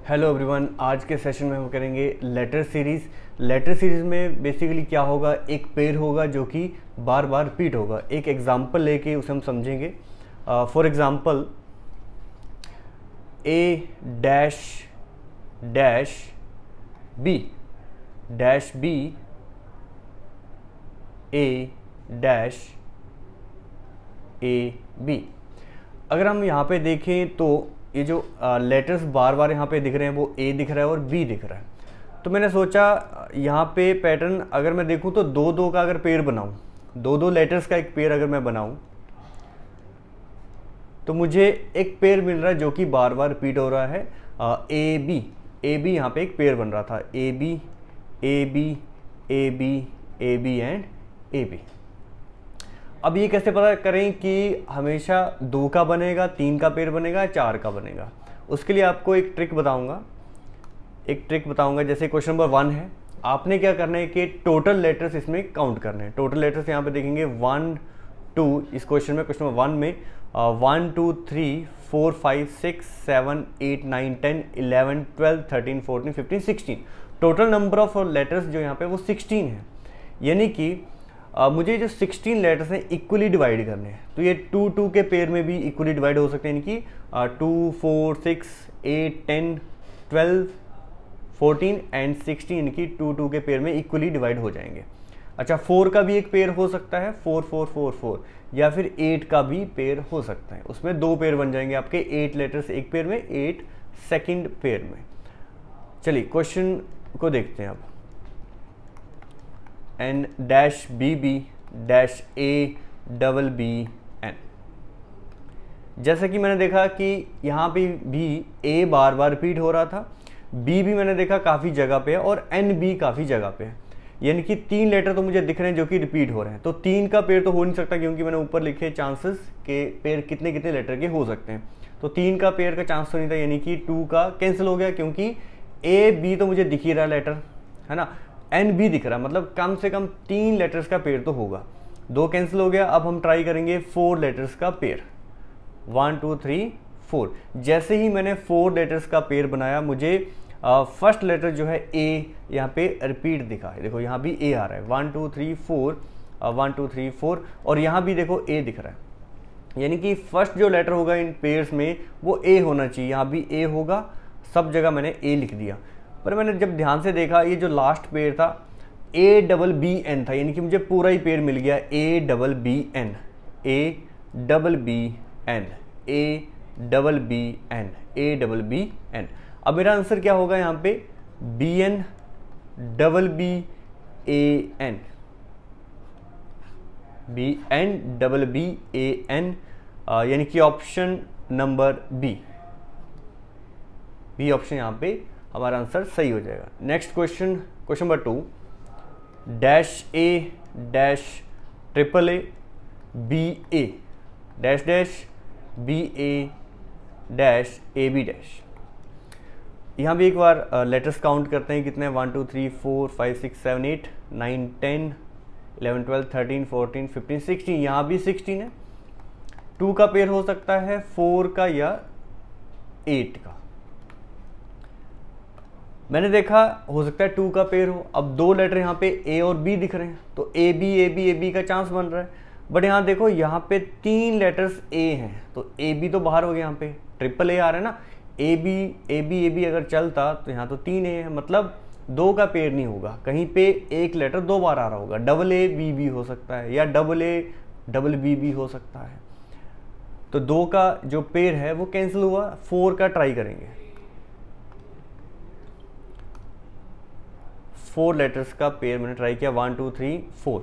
Hello everyone, आज के session में हम करेंगे लेटर सीरीज़। लेटर सीरीज़ में बेसिकली क्या होगा, एक पेयर होगा जो कि बार बार रिपीट होगा। एक एग्जांपल लेके उसे हम समझेंगे। For example A dash dash B dash B A dash A B. अगर हम यहाँ पे देखें तो ये जो लेटर्स बार बार यहाँ पे दिख रहे हैं वो ए दिख रहा है और बी दिख रहा है। तो मैंने सोचा यहाँ पे पैटर्न अगर मैं देखूँ तो दो दो का अगर पेयर बनाऊँ, दो दो लेटर्स का एक पेयर अगर मैं बनाऊँ तो मुझे एक पेयर मिल रहा है जो कि बार बार रिपीट हो रहा है। ए बी यहाँ पे एक पेयर बन रहा था, A B A B A B A B and A B. अब ये कैसे पता करें कि हमेशा दो का बनेगा, तीन का पेयर बनेगा, चार का बनेगा? उसके लिए आपको एक ट्रिक बताऊंगा। जैसे क्वेश्चन नंबर 1 है, आपने क्या करना है कि टोटल लेटर्स इसमें काउंट करने हैं। टोटल लेटर्स यहाँ पे देखेंगे 1 2, इस क्वेश्चन में क्वेश्चन नंबर 1 में 1 2 3 4 5 6 7 8 9 10 11 12 13 14 15 16 टोटल नंबर ऑफ लेटर्स जो यहाँ पे वो 16 है। यानी कि मुझे जो 16 लेटर्स हैं इक्वली डिवाइड करने हैं। तो ये 2 2 के पेयर में भी इक्वली डिवाइड हो सकते हैं, यानी कि 2 4 6 8 10 12 14 एंड 16 यानी कि 2 2 के पेयर में इक्वली डिवाइड हो जाएंगे। अच्छा, 4 का भी एक पेयर हो सकता है, 4 4 4 4, या फिर 8 का भी पेयर हो सकता है। उसमें दो पेयर बन जाएंगे आपके, 8 लेटर्स एक पेयर में, 8 सेकेंड पेयर में। चलिए क्वेश्चन को देखते हैं अब। N dash B B dash A double B N. जैसा कि मैंने देखा कि यहाँ पे भी ए बार बार रिपीट हो रहा था, बी भी मैंने देखा काफ़ी जगह पे है और एन भी काफ़ी जगह पे है। यानी कि 3 लेटर तो मुझे दिख रहे हैं जो कि रिपीट हो रहे हैं। तो 3 का पेयर तो हो नहीं सकता, क्योंकि मैंने ऊपर लिखे चांसेस के पेयर कितने कितने लेटर के हो सकते हैं। तो 3 का पेयर का चांस तो नहीं था, यानी कि 2 का कैंसिल हो गया, क्योंकि ए बी तो मुझे दिख ही रहा लेटर, है ना। एन बी दिख रहा, मतलब कम से कम 3 लेटर्स का पेयर तो होगा। 2 कैंसिल हो गया। अब हम ट्राई करेंगे 4 लेटर्स का पेयर, 1 2 3 4। जैसे ही मैंने 4 लेटर्स का पेयर बनाया, मुझे फर्स्ट लेटर जो है ए यहाँ पे रिपीट दिखा है। देखो यहाँ भी ए आ रहा है, 1 2 3 4 1 2 3 4, और यहाँ भी देखो ए दिख रहा है। यानी कि फर्स्ट जो लेटर होगा इन पेयर्स में वो ए होना चाहिए। यहाँ भी ए होगा, सब जगह मैंने ए लिख दिया। पर मैंने जब ध्यान से देखा, ये जो लास्ट पेयर था ए डबल बी एन था, यानी कि मुझे पूरा ही पेयर मिल गया, A double B N A double B N A double B N A double B N. अब मेरा आंसर क्या होगा यहाँ पे, B N double B A N, B N double B A N, यानी कि ऑप्शन नंबर बी ऑप्शन यहाँ पे हमारा आंसर सही हो जाएगा। Next question, question number 2, dash A dash triple A B A dash dash B A dash A B dash. यहाँ भी एक बार लेटर्स काउंट करते हैं, कितने 1 2 3 4 5 6 7 8 9 10 11 12 13 14 15 16। यहाँ भी 16 है। 2 का पेयर हो सकता है, 4 का या 8 का। मैंने देखा हो सकता है 2 का पेयर हो। अब 2 लेटर यहाँ पे ए और बी दिख रहे हैं, तो ए बी का चांस बन रहा है। बट यहाँ देखो, यहाँ पे 3 लेटर्स ए हैं, तो ए बी तो बाहर हो गया। यहाँ पे ट्रिपल ए आ रहा है ना, ए बी अगर चलता तो यहाँ तो 3 ए है, मतलब 2 का पेयर नहीं होगा। कहीं पे एक लेटर 2 बार आ रहा होगा, डबल ए बी हो सकता है, या डबल ए डबल बी हो सकता है। तो 2 का जो पेयर है वो कैंसिल हुआ। 4 का ट्राई करेंगे। 4 लेटर्स का पेयर मैंने ट्राई किया, 1 2 3 4।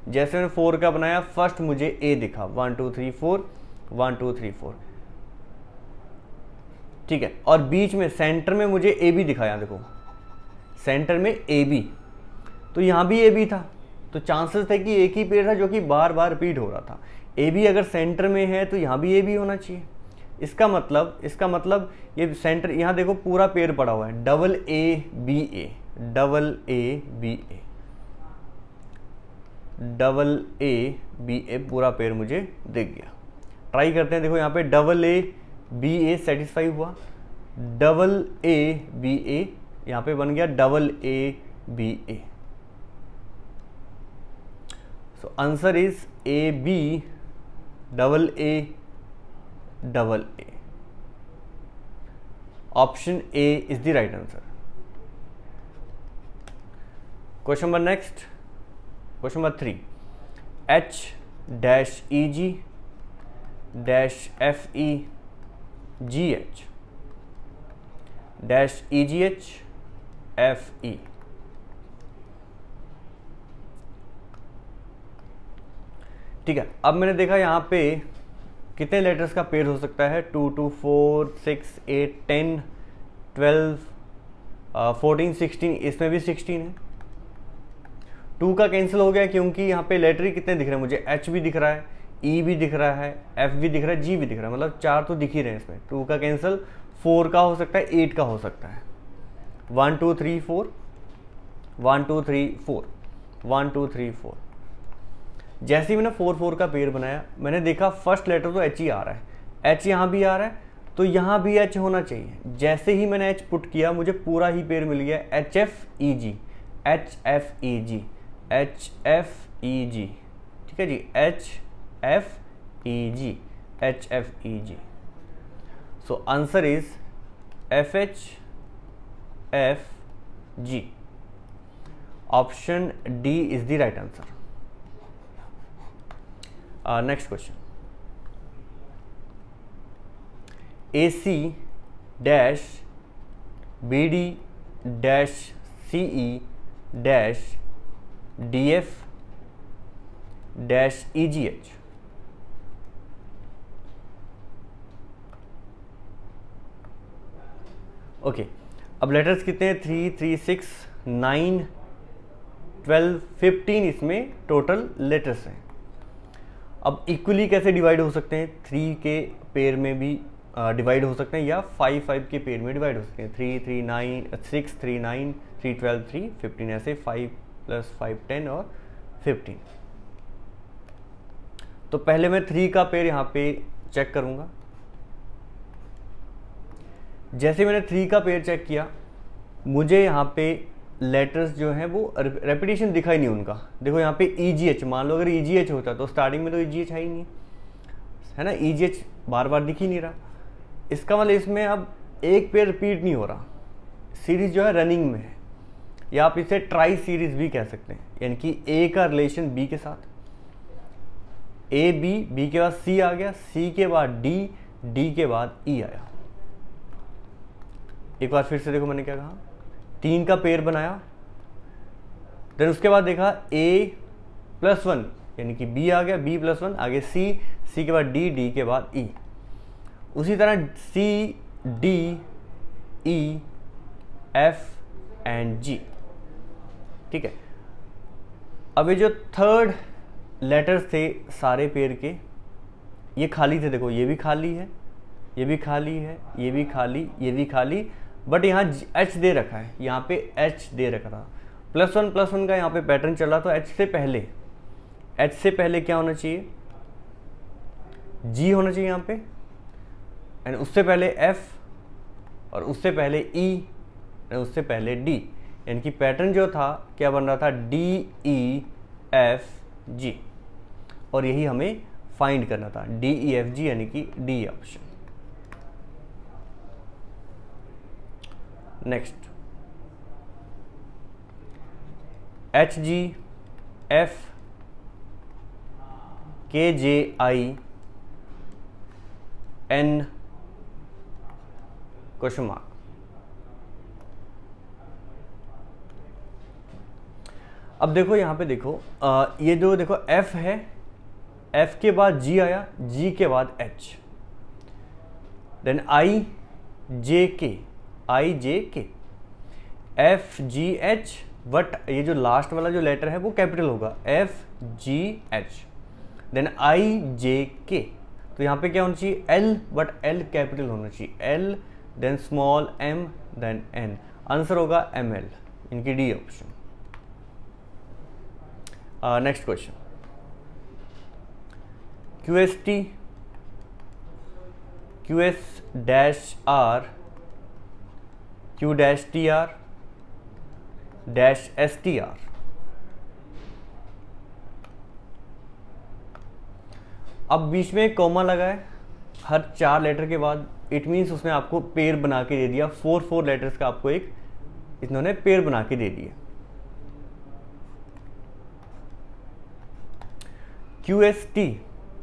जैसे मैंने 4 का बनाया, फर्स्ट मुझे ए दिखा, 1 2 3 4 1 2 3 4, ठीक है। और बीच में सेंटर में मुझे ए बी दिखाया, देखो सेंटर में ए बी, तो यहाँ भी ए बी था। तो चांसेस थे कि एक ही पेयर था जो कि बार बार रिपीट हो रहा था। ए बी अगर सेंटर में है तो यहाँ भी ए बी होना चाहिए। इसका मतलब ये सेंटर, यहाँ देखो पूरा पेयर पड़ा हुआ है, double A B A double A B A double A B A, पूरा पेयर मुझे दिख गया। ट्राई करते हैं। देखो यहाँ पे double A B A satisfy हुआ, डबल ए बी ए, यहाँ पे बन गया double A B A. So answer is A B double A double A. Option A is the right answer. Question number next, question number 3, H dash E G dash F E G H dash E G H F E. ठीक है, अब मैंने देखा यहाँ पे कितने letters का pair हो सकता है, 2 2 4 6 8 10 12 14 16, इसमें भी 16 है। 2 का कैंसिल हो गया क्योंकि यहाँ पे लेटर ही कितने दिख रहे हैं मुझे, H भी दिख रहा है, E भी दिख रहा है, F भी दिख रहा है, G भी दिख रहा है, मतलब 4 तो दिख ही रहे हैं इसमें। 2 का कैंसिल 4 का हो सकता है, 8 का हो सकता है। 1 2 3 4 1 2 3 4 1 2 3 4। जैसे ही मैंने 4 4 का पेयर बनाया, मैंने देखा फर्स्ट लेटर तो H ही आ रहा है, H यहाँ भी आ रहा है, तो यहाँ भी H होना चाहिए। जैसे ही मैंने H पुट किया मुझे पूरा ही पेयर मिल गया, H F E G H F E G H F E G. ठीक है जी, H F E G H F E G. So answer is F H F G. Option D is the right answer. Next question, A C dash B D dash C E dash D F dash E G H. Okay, अब letters कितने हैं, 3 3 6 9 12 15, इसमें total letters हैं। अब equally कैसे divide हो सकते हैं, 3 के पेयर में भी डिवाइड हो सकते हैं या 5 5 के पेयर में डिवाइड हो सकते हैं। 3 3 9 6 3 9 3 12 3 15, ऐसे 5 + 5 10 और 15। तो पहले मैं 3 का पेयर यहाँ पे चेक करूँगा। जैसे मैंने 3 का पेयर चेक किया, मुझे यहाँ पे लेटर्स जो हैं वो रेपिटेशन दिखाई नहीं उनका। देखो यहाँ पे ई जी एच, मान लो अगर ई जी एच होता तो स्टार्टिंग में तो ई जी एच है ही नहीं, है ना, ई जी एच बार बार दिख ही नहीं रहा। इसका मतलब इसमें अब एक पेयर रिपीट नहीं हो रहा, सीरीज जो है रनिंग में है, या आप इसे ट्राई सीरीज भी कह सकते हैं, यानी कि ए का रिलेशन बी के साथ, ए बी, बी के बाद सी आ गया, सी के बाद डी, डी के बाद ई आया। एक बार फिर से देखो मैंने क्या कहा, 3 का पेयर बनाया, देन उसके बाद देखा a + 1 यानी कि b आ गया, b + 1 आगे c, c के बाद d, d के बाद e। उसी तरह c d e f and g। ठीक है, अब ये जो थर्ड लेटर्स थे सारे पेयर के, ये खाली थे। देखो ये भी खाली है, ये भी खाली है, ये भी खाली, ये भी खाली, बट यहाँ H दे रखा है, यहाँ पे H दे रखा था। +1 का यहाँ पे पैटर्न चल रहा, तो H से पहले क्या होना चाहिए, G होना चाहिए यहाँ पे, एंड उससे पहले F, और उससे पहले E, और उससे पहले D। यानी कि पैटर्न जो था क्या बन रहा था, D E F G, और यही हमें फाइंड करना था, D E F G, यानी कि D option. Next, H G F K J I N question mark. अब देखो यहाँ पे देखो, ये जो देखो F है, F के बाद G आया, G के बाद H, then I J K F G H, but ये जो लास्ट वाला जो लेटर है वो कैपिटल होगा, F G H, then I J K। तो यहाँ पे क्या होना चाहिए, L, बट L कैपिटल होना चाहिए, L, then small m, then N। Answer होगा ML, इनकी D option. Next question, QS T QS -R Q dash TR dash STR। अब बीच में एक कॉमा लगा है हर 4 लेटर के बाद, इट मीन्स उसने आपको पेयर बना के दे दिया, 4 लेटर्स का आपको एक इन्होंने पेयर बना के दे दिया। QST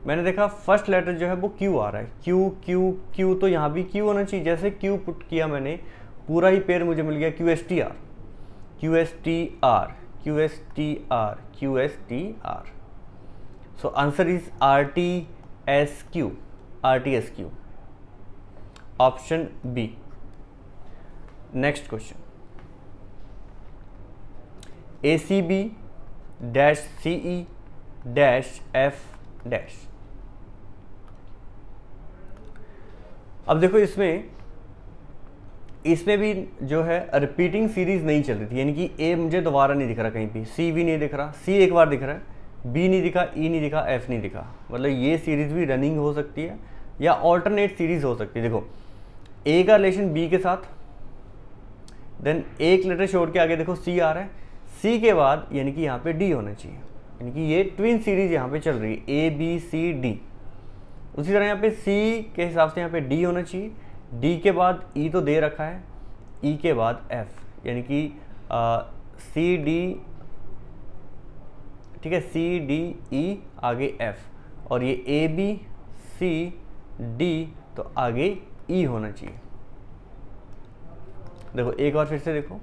मैंने देखा फर्स्ट लेटर जो है वो Q आ रहा है, Q Q Q, तो यहाँ भी Q होना चाहिए। जैसे Q पुट किया मैंने, पूरा ही पेयर मुझे मिल गया QSTR QSTR QSTR QSTR। So answer is RTSQ RTSQ, option B. Next question, ACB dash CE dash F dash. अब देखो इसमें भी जो है रिपीटिंग सीरीज नहीं चल रही थी, यानी कि A मुझे दोबारा नहीं दिख रहा कहीं पे, C भी नहीं दिख रहा, C एक बार दिख रहा है, B नहीं दिखा, E नहीं दिखा, F नहीं दिखा। मतलब ये सीरीज भी रनिंग हो सकती है या ऑल्टरनेट सीरीज हो सकती है। देखो A का रिलेशन B के साथ, देन एक लेटर छोड़ के आगे देखो C आ रहा है, C के बाद यानी कि यहाँ पे D होना चाहिए, यानी कि ये ट्विन सीरीज यहाँ पे चल रही है A B C D। उसी तरह यहाँ पे C के हिसाब से यहाँ पे D होना चाहिए, D के बाद E तो दे रखा है, E के बाद F, यानी कि C D, ठीक है, C D E आगे F, और ये A B C D तो आगे E होना चाहिए। देखो एक बार फिर से देखो,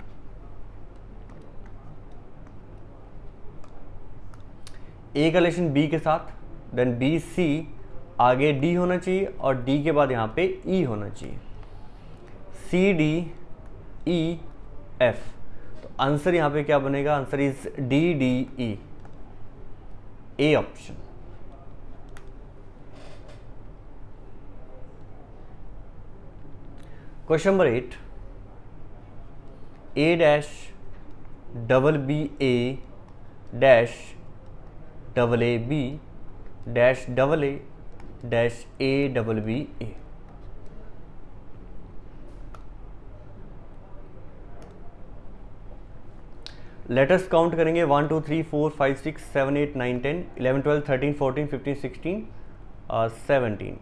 A का रिलेशन B के साथ, देन B C आगे D होना चाहिए, और D के बाद यहाँ पे E होना चाहिए, C D E F। तो आंसर यहाँ पे क्या बनेगा? Answer is D D E, A option. Question number 8, A dash double B A dash double A B dash double A dash A double B A। Letters count करेंगे 1 2 3 4 5 6 7 8 9 10 11 12 13 14 15 16 17।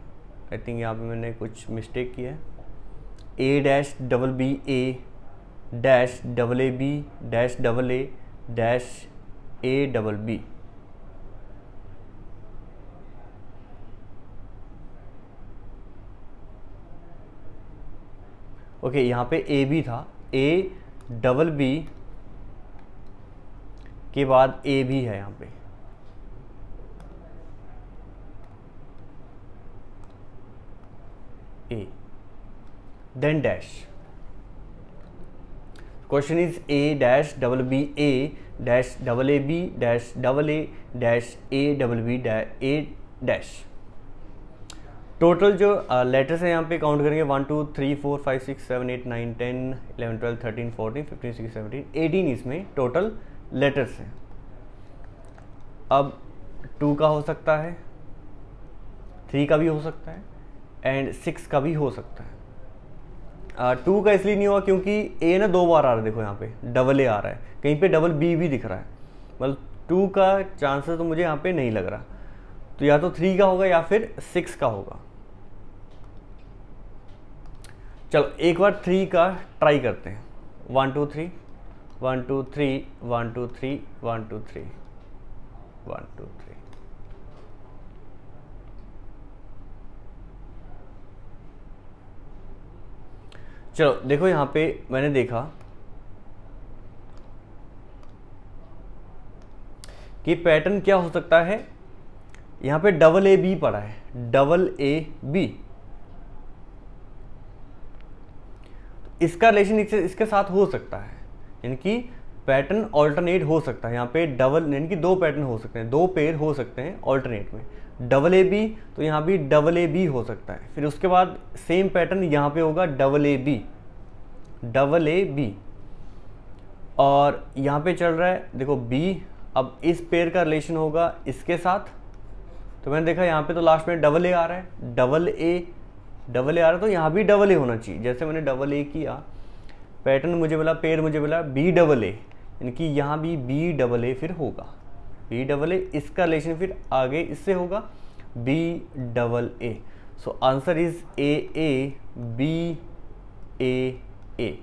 I think यहाँ पे मैंने कुछ mistake किया है। A dash double B A dash double A B dash double A dash A double B। Okay, यहाँ पे A B था, A डबल B के बाद A भी है यहाँ पे, A then dash. Question is A dash double B A dash double A B dash double A dash A double B A dash. Total जो लेटर्स हैं यहाँ पे काउंट करेंगे 1 2 3 4 5 6 7 8 9 10 11 12 13 14 15 16 17 18 इसमें टोटल लेटर्स हैं। अब 2 का हो सकता है, 3 का भी हो सकता है, एंड 6 का भी हो सकता है। 2 का इसलिए नहीं हुआ क्योंकि A ना 2 बार आ रहा है, देखो यहाँ पे डबल A आ रहा है, कहीं पे डबल B भी दिख रहा है, मतलब 2 का चांसेस तो मुझे यहाँ पे नहीं लग रहा। तो या तो 3 का होगा या फिर 6 का होगा। चलो एक बार 3 का ट्राई करते हैं। 1 2 3 1 2 3 1 2 3 1 2 3 1 2 3। चलो देखो यहाँ पे मैंने देखा कि पैटर्न क्या हो सकता है। यहाँ पे डबल A B पड़ा है, डबल A B, इसका रिलेशन इसके साथ हो सकता है, यानी कि पैटर्न ऑल्टरनेट हो सकता है। यहाँ पे डबल यानी कि 2 पैटर्न हो सकते हैं, 2 पेयर हो सकते हैं ऑल्टरनेट में। डबल A B तो यहाँ भी डबल A B हो सकता है, फिर उसके बाद सेम पैटर्न यहाँ पे होगा double A B double A B, और यहाँ पे चल रहा है देखो B। अब इस पेयर का रिलेशन होगा इसके साथ, तो मैंने देखा यहाँ पे तो लास्ट में डबल A आ रहा है, डबल A आ रहा है, तो यहाँ भी डबल A होना चाहिए। जैसे मैंने डबल A किया पैटर्न मुझे बोला, पेयर मुझे बोला बी डबल ए, यानी कि यहाँ भी बी डबल ए फिर होगा, बी डबल ए, इसका रिलेशन फिर आगे इससे होगा B double A. So answer is A B A A,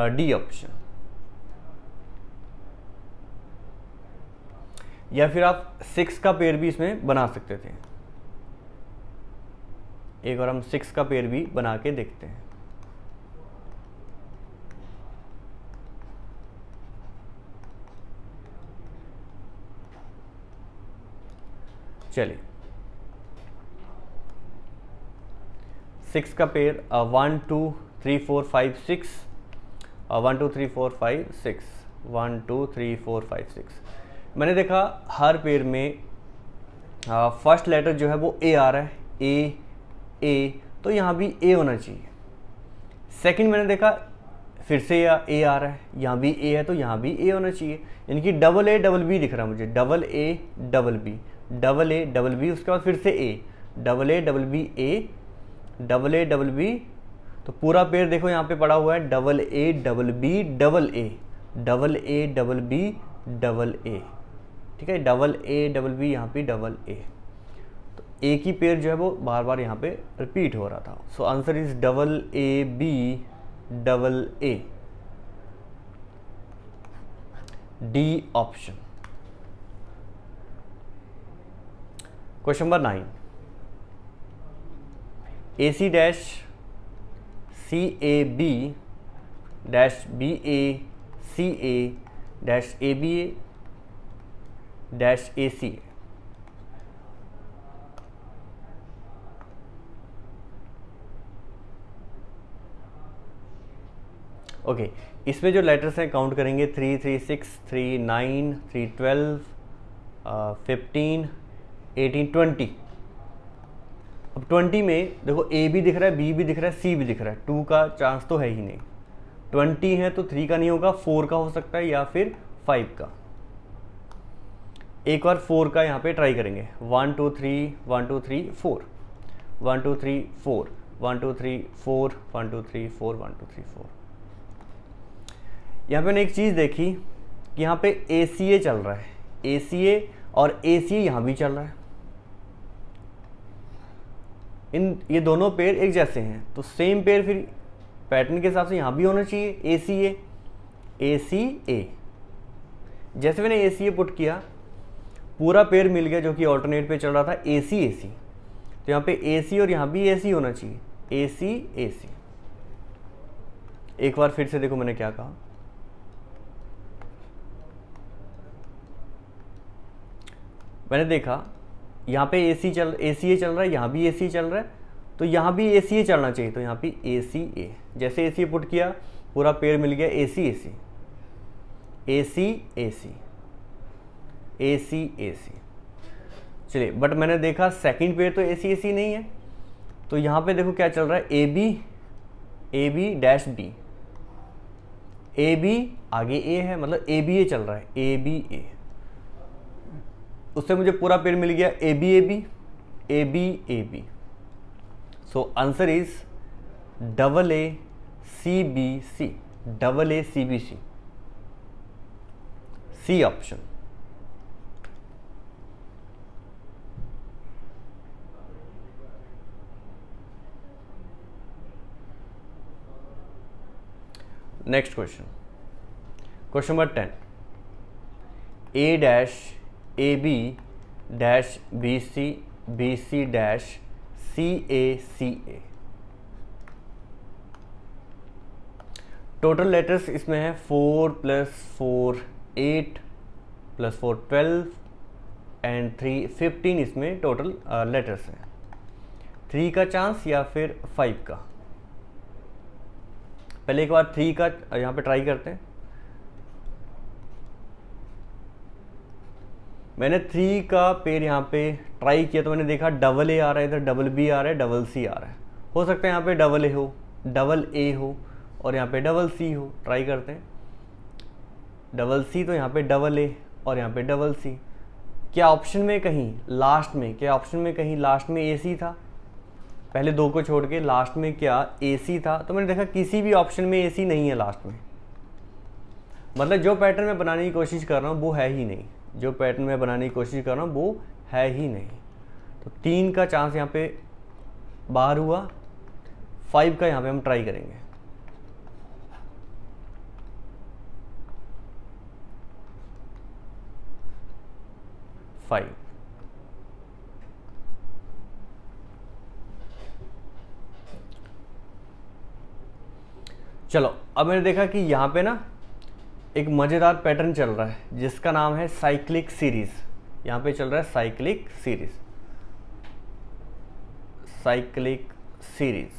D option. या फिर आप 6 का पेयर भी इसमें बना सकते थे, एक बार हम 6 का पेयर भी बना के देखते हैं। चलिए 6 का पेयर 1 2 3 4 5 6, 1 2 3 4 5 6, 1 2 3 4 5 6। मैंने देखा हर पेयर में फर्स्ट लेटर जो है वो ए आ रहा है, ए, तो यहाँ भी ए होना चाहिए। सेकंड मैंने देखा फिर से ए आ रहा है, यहाँ भी ए है तो यहाँ भी ए होना चाहिए, यानी कि डबल ए डबल बी दिख रहा है मुझे, double A double B, double A double B, उसके बाद फिर से A, double A double B A, double A double B. तो पूरा पेयर देखो यहाँ पे पड़ा हुआ है double A double B double A, double A double B double A, ठीक है, डबल ए डबल बी, यहाँ पे डबल ए। तो ए की पेयर जो है वो बार बार यहाँ पे रिपीट हो रहा था। So answer is double A B double A, D option. Question number 9, A C dash C A B dash B A C A dash A B A dash A C. Okay, इसमें जो letters हैं count करेंगे 3 3 6 3 9 3 12 15 18 20। अब 20 में देखो ए भी दिख रहा है, बी भी दिख रहा है, सी भी दिख रहा है, 2 का चांस तो है ही नहीं। 20 है तो 3 का नहीं होगा, 4 का हो सकता है या फिर 5 का। एक बार 4 का यहाँ पे ट्राई करेंगे, 1 2 3 1 2 3 4, 1 2 3 4, 1 2 3 4, 1 2 3 4, 1 2 3 4। यहाँ पे मैंने एक चीज़ देखी कि यहाँ पे ACA चल रहा है, ACA और ACA यहाँ भी चल रहा है। ये दोनों पेयर एक जैसे हैं, तो सेम पेयर फिर पैटर्न के हिसाब से यहाँ भी होना चाहिए ACA ACA। जैसे मैंने ACA पुट किया, पूरा पेयर मिल गया जो कि ऑल्टरनेट पे चल रहा था AC AC, तो यहाँ पे AC और यहाँ भी AC होना चाहिए, AC AC। एक बार फिर से देखो मैंने क्या कहा, मैंने देखा यहाँ पे ACA चल रहा है, यहाँ भी AC चल रहा है, तो यहाँ भी ACA चलना चाहिए, तो यहाँ पे ACA। जैसे ACA पुट किया पूरा पेयर मिल गया AC AC AC AC AC AC। चलिए, बट मैंने देखा सेकंड पेयर तो AC AC नहीं है, तो यहाँ पे देखो क्या चल रहा है, AB डैश B, AB आगे A है, मतलब ABA चल रहा है, ABA। उससे मुझे पूरा पेयर मिल गया ABAB। So answer is AACBC, AACBC, C option. Next question, question number 10, A dash AB dash BC BC dash CA। Total letters इसमें है 4 + 4 8 + 4 12 एंड 3 15। इसमें टोटल लेटर्स हैं, 3 का चांस या फिर 5 का। पहले एक बार 3 का यहाँ पे ट्राई करते हैं। मैंने 3 का पेयर यहाँ पे ट्राई किया तो मैंने देखा AA आ रहा है, इधर BB आ रहा है, CC आ रहा है। हो सकता है यहाँ पे AA हो, AA हो और यहाँ पे CC हो। ट्राई करते हैं, CC तो यहाँ पे AA और यहाँ पे CC। क्या ऑप्शन में कहीं लास्ट में AC था? पहले 2 को छोड़ के लास्ट में क्या AC था, तो मैंने देखा किसी भी ऑप्शन में AC नहीं है लास्ट में, मतलब जो पैटर्न मैं बनाने की कोशिश कर रहा हूँ वो है ही नहीं, जो पैटर्न मैं बनाने की कोशिश कर रहा हूँ वो है ही नहीं। तो 3 का चांस यहाँ पे बाहर हुआ, 5 का यहाँ पे हम ट्राई करेंगे। चलो अब मैंने देखा कि यहाँ पे ना एक मज़ेदार पैटर्न चल रहा है जिसका नाम है साइक्लिक सीरीज। यहाँ पे चल रहा है साइक्लिक सीरीज, साइक्लिक सीरीज।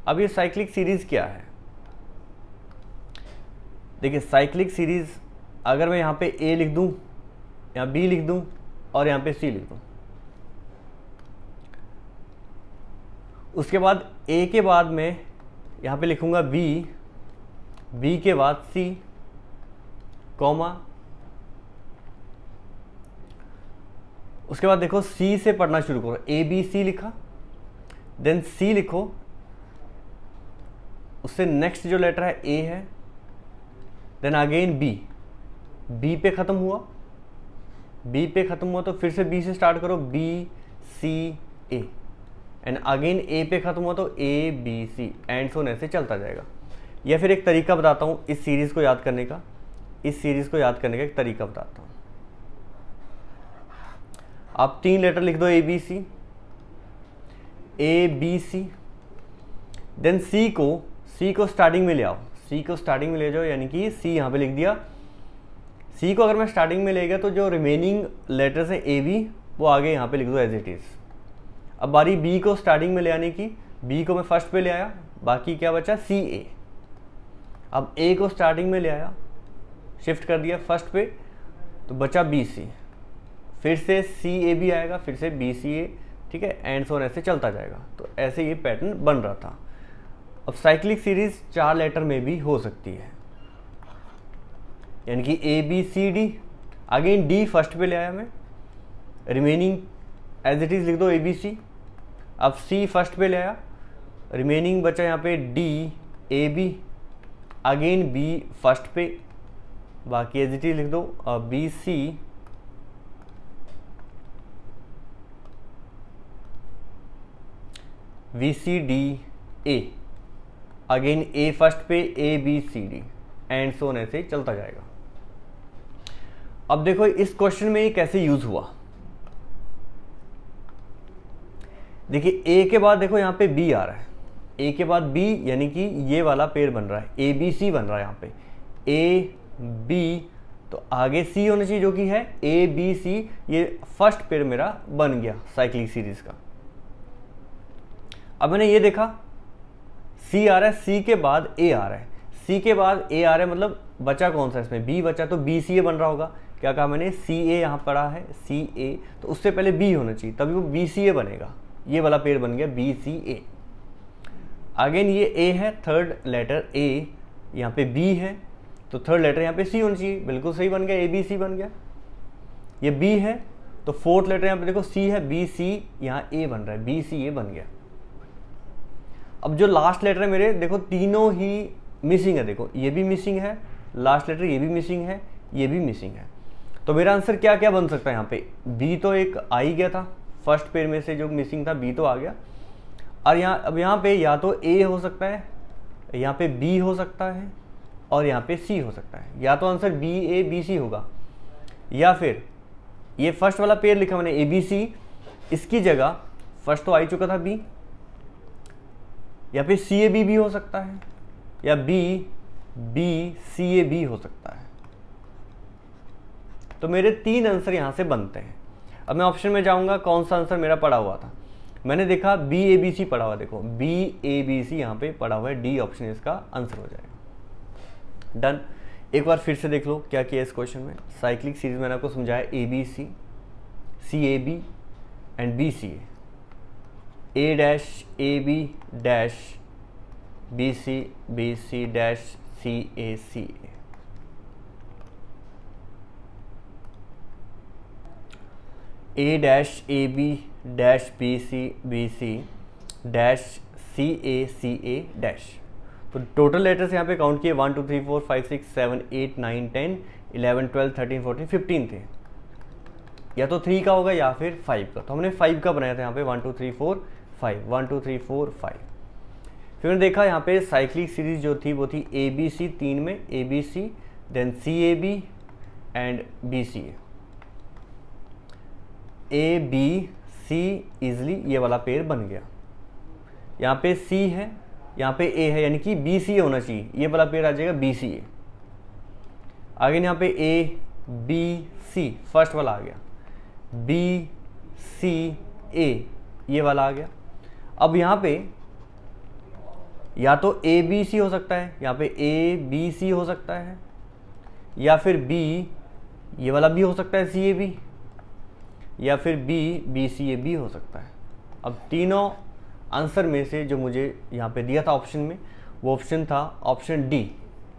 अब ये साइक्लिक सीरीज क्या है? देखिए साइक्लिक सीरीज, अगर मैं यहाँ पे A लिख दूँ, यहाँ B लिख दूँ और यहाँ पे C लिख दूँ, उसके बाद A के बाद में यहाँ पे लिखूँगा B के बाद C, कॉमा, उसके बाद देखो C से पढ़ना शुरू करो। ABC लिखा, देन C लिखो, उससे नेक्स्ट जो लेटर है A है, देन अगेन B पे ख़त्म हुआ, B पे ख़त्म हुआ तो फिर से B से स्टार्ट करो, B C A, and again A पे ख़त्म हुआ तो A B C, and so ऐसे चलता जाएगा। या फिर एक तरीका बताता हूँ इस सीरीज़ को याद करने का, इस सीरीज़ को याद करने का एक तरीका बताता हूँ। आप 3 लेटर लिख दो ABC, ABC, देन C को स्टार्टिंग में ले आओ, C को स्टार्टिंग में ले जाओ, यानी कि C यहाँ पे लिख दिया। C को अगर मैं स्टार्टिंग में ले गया तो जो रिमेनिंग लेटर्स हैं AB वो आगे यहाँ पे लिख दो एज इट इज़। अब बारी B को स्टार्टिंग में ले आने की, B को मैं फर्स्ट पे ले आया, बाकी क्या बचा CA। अब A को स्टार्टिंग में ले आया, शिफ्ट कर दिया फर्स्ट पे, तो बचा BC, फिर से CAB आएगा, फिर से BCA, ठीक है, एंड सो ऐसे चलता जाएगा। तो ऐसे ये पैटर्न बन रहा था। अब साइक्लिक सीरीज 4 लेटर में भी हो सकती है, यानी कि ABCD, अगेन D फर्स्ट पे ले आया मैं, रिमेनिंग एज इट इज़ लिख दो ABC। अब C फर्स्ट पे ले आया, रिमेनिंग बचा यहाँ पे DAB, अगेन B फर्स्ट पे, बाकी एज इट इज़ लिख दो BC, VCDA, again A first पे, ABCD, एंड सो ऑन ऐसे चलता जाएगा। अब देखो इस क्वेश्चन में ये कैसे यूज हुआ। देखिए A के बाद देखो यहाँ पे B आ रहा है, A के बाद B, यानी कि ये वाला पेयर बन रहा है, ABC बन रहा है यहाँ पे, A B, तो आगे C होना चाहिए जो कि है ABC। ये फर्स्ट पेयर मेरा बन गया साइक्लिक सीरीज का। अब मैंने ये देखा C आ रहा है, C के बाद A आ रहा है, C के बाद A आ रहा है, मतलब बचा कौन सा इसमें, B बचा, तो BCA बन रहा होगा। क्या कहा मैंने, CA यहाँ पड़ा है, CA, तो उससे पहले B होना चाहिए, तभी वो BCA बनेगा। ये वाला पेयर बन गया BCA। अगेन ये A है, थर्ड लेटर A, यहाँ पे B है, तो थर्ड लेटर यहाँ पे C होना चाहिए, बिल्कुल सही बन गया, ABC बन गया। ये B है, तो फोर्थ लेटर यहाँ पे देखो C है, BC, यहाँ A बन रहा है, BCA बन गया। अब जो लास्ट लेटर है मेरे, देखो तीनों ही मिसिंग है, देखो ये भी मिसिंग है, लास्ट लेटर ये भी मिसिंग है, ये भी मिसिंग है। तो मेरा आंसर क्या क्या बन सकता है यहाँ पे, B तो एक आ ही गया था, फर्स्ट पेयर में से जो मिसिंग था B तो आ गया। और यहाँ अब यहाँ पे या तो A हो सकता है, यहाँ पे B हो सकता है, और यहाँ पे C हो सकता है। या तो आंसर BABC होगा, या फिर ये फर्स्ट वाला पेयर लिखा मैंने ABC, इसकी जगह फर्स्ट तो आ ही चुका था B, या फिर CAB भी हो सकता है, या BCAB हो सकता है। तो मेरे 3 आंसर यहाँ से बनते हैं। अब मैं ऑप्शन में जाऊँगा, कौन सा आंसर मेरा पड़ा हुआ था, मैंने देखा BABC पड़ा हुआ, देखो BABC यहाँ पे पड़ा हुआ है, D ऑप्शन इसका आंसर हो जाएगा। डन। एक बार फिर से देख लो क्या किया इस क्वेश्चन में। साइक्लिक सीरीज मैंने आपको समझाया ABC, CAB and BCA, A dash AB dash BC, BC dash CA, CA। A dash AB dash B C dash C A dash. तो टोटल लेटर्स यहाँ पे काउंट किए 1 2 3 4 5 6 7 8 9 10 11 12 13 14 15 थे। या तो 3 का होगा या फिर 5 का, तो हमने 5 का बनाया था यहाँ पे 1 2 3 4 5 1 2 3 4 5। फिर मैंने देखा यहाँ पे साइक्लिक सीरीज जो थी वो थी ए बी सी, 3 में A B C, then C A B and B C A B C easily ये वाला पेयर बन गया। यहाँ पे सी है, यहाँ पे ए है, यानी कि बी सी होना चाहिए, ये वाला पेयर आ जाएगा बी सी ए। आगे यहाँ पे ए बी सी फर्स्ट वाला आ गया, बी सी ए ये वाला आ गया। अब यहाँ पे या तो ए बी सी हो सकता है, यहाँ पे ए बी सी हो सकता है, या फिर बी ये वाला भी हो सकता है सी ए बी, या फिर B B C A B हो सकता है। अब तीनों आंसर में से जो मुझे यहाँ पे दिया था ऑप्शन में, वो ऑप्शन था option D,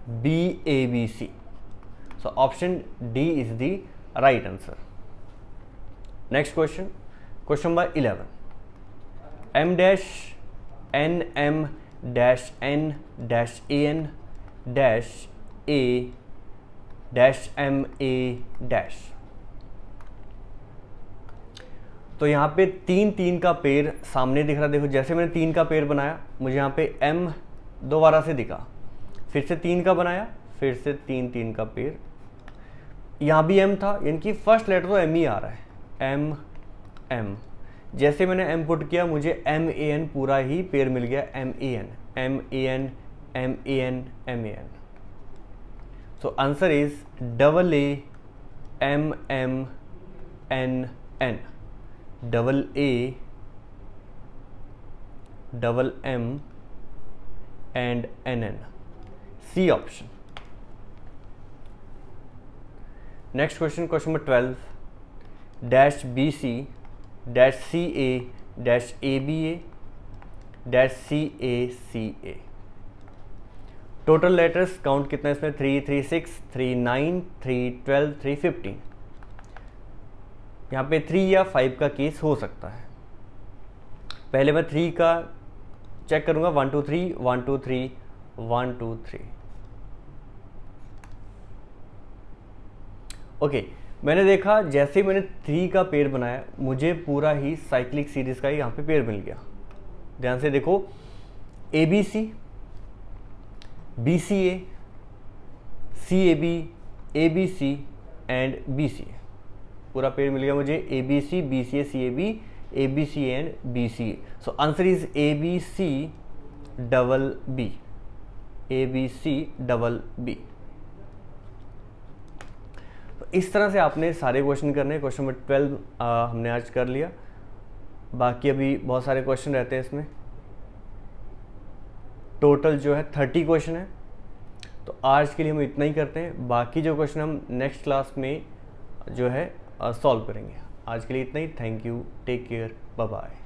B A B C. So option D is the right answer. Next question, question number 11, M dash N M dash N dash A N dash A dash M A dash. तो यहाँ पे 3 3 का pair सामने दिख रहा। देखो जैसे मैंने 3 का पेयर बनाया, मुझे यहाँ पे m दोबारा से दिखा, फिर से 3 का बनाया, फिर से 3 3 का पेयर, यहाँ भी m था, यानी कि फर्स्ट लेटर तो m ही आ रहा है, m m। जैसे मैंने m पुट किया मुझे m a n पूरा ही पेयर मिल गया, m a n m a n m a n m a n। So answer is double A m m n n, double A double m and n n, C option. Next question, question number 12, dash B C dash C A dash A B A dash C A. Total letters count कितना है इसमें, 3 3 6 3 9 3 12 3 15। यहाँ पे 3 या 5 का case हो सकता है। पहले मैं 3 का चेक करूंगा, 1 2 3 1 2 3 1 2 3। ओके, मैंने देखा जैसे मैंने 3 का पेयर बनाया मुझे पूरा ही साइक्लिक सीरीज का ही यहाँ पे पेयर मिल गया। ध्यान से देखो, A B C, B C A, C A B C and B C A, पूरा पेयर मिल गया मुझे, A B C B C A B C and B C A. So answer is A B C double B, A B C double B. इस तरह से आपने सारे question करने। क्वेश्चन नंबर 12 हमने आज कर लिया, बाकी अभी बहुत सारे क्वेश्चन रहते हैं इसमें। टोटल जो है 30 क्वेश्चन है। तो आज के लिए हम इतना ही करते हैं, बाकी जो क्वेश्चन हम नेक्स्ट क्लास में जो है सॉल्व करेंगे। आज के लिए इतना ही। Thank you, take care, bye bye.